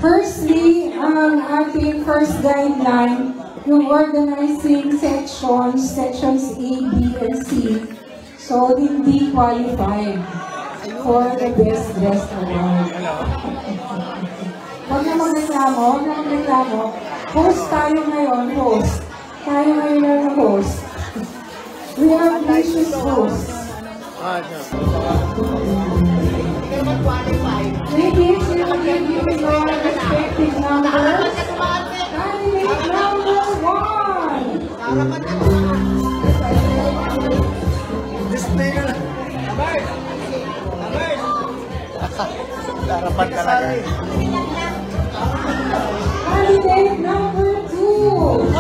Firstly, ang ating first guideline, yung organizing sections A, B, and C. So, hindi qualified for the Best Dressed Award. Huwag na magreklamo. Host tayo ngayon, host. Tayo ngayon na host. We are gracious hosts. Ladies, we will give you your respective numbers. Candidate number 1. Display na lang. Harapan talaga. Candidate number 2.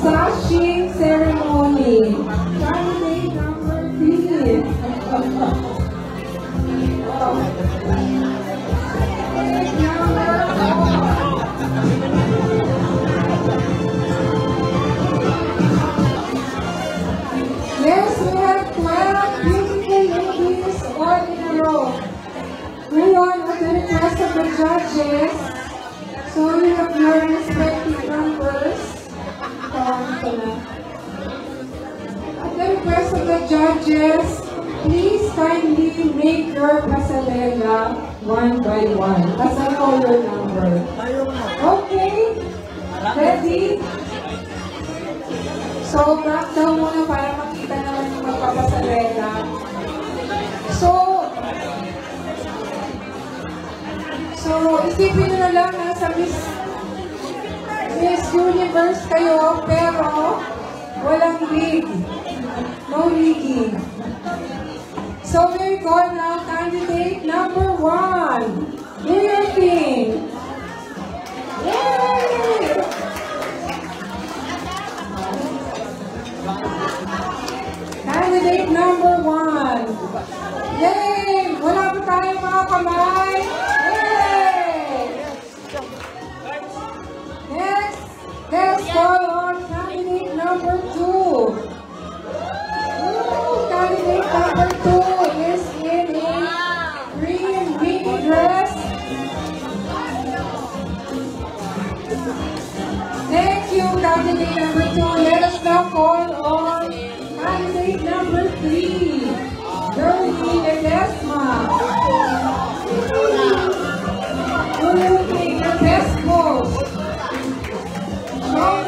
Sashing ceremony. Candidate number 3. Yes, we have 12 beautiful ladies all in a row. Ngayon, at the request of the judges, so we have your respective numbers. At the request of the judges, please kindly make your pasarela one by one. As I call your number. Okay? Ready? So, back down muna para makita naman yung magpapasarela. So, isipin nyo na lang na sa Miss Universe kayo, pero walang league. No leaguing. So, we call now candidate number 1. Do your thing. Yay! Candidate number 1. Yay! Wala pa tayong mga kamay. Let's call on candidate number 2. Candidate number 2 is in a green mini dress. Thank you, candidate number 2. Let us now call on candidate number 3, Geraldine Ledesma. Who will take the best pose? Wow!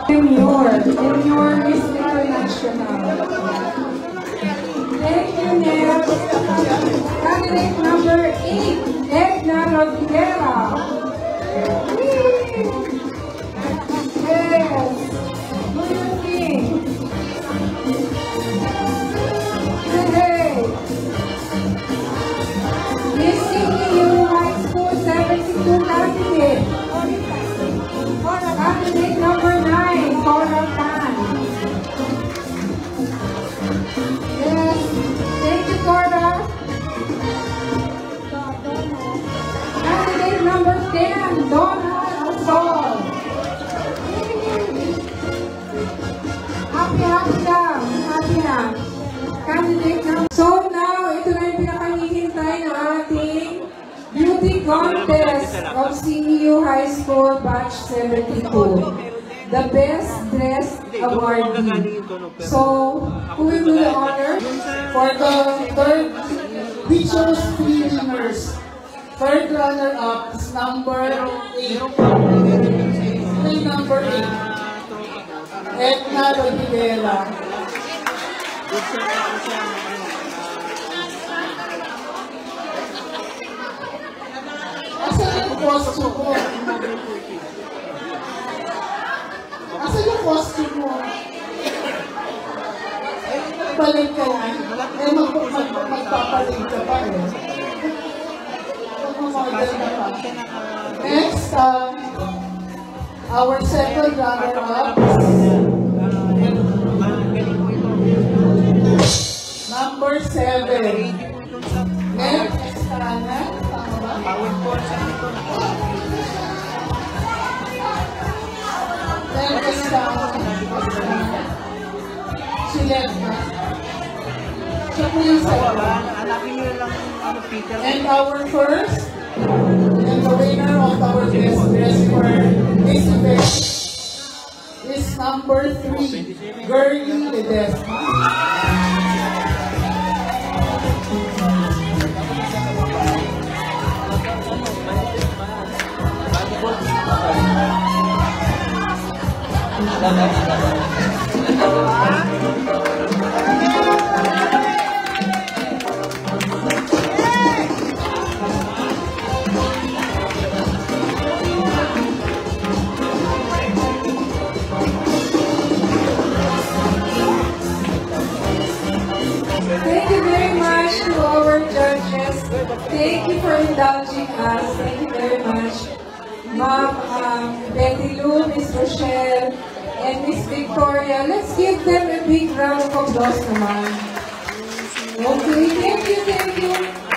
Demure is international. Thank you, next. Candidate number 8, Edna Rodriguera. Yes. Do you think? Hey. Miss CEU High School 72 candidate. Candidate number 9, Cora Tan. Yes, thank you, Cora. Candidate number 10, Donna Osol. Happy na. Candidate number. So now, ito na yung pinakahihintay na ating beauty contest of CEU High School Batch 72. The Best Dressed Awardee. So, who will do the honor? For the third, we chose 3 winners. Third runner-up is number 8. Number 8. Edna Rodriguera. Asan yung costume mo? Asan yung costume mo? Balik ka na. Eh, magpapaling ka pa eh. Next, our second runner-up number 7. Next, Ana. Tama ba? Next, si Lesma. Siya po yung second. Hanapin nyo lang Peter. And our first, and the winner of our best dress for this event is number 3, Girlie Ledesma. Thank you very much to our judges. Thank you for indulging us. Thank you very much. Ma'am Betty Lou, Miss Rochelle, and Miss Victoria. Let's give them a big round of applause naman. Okay, thank you, thank you.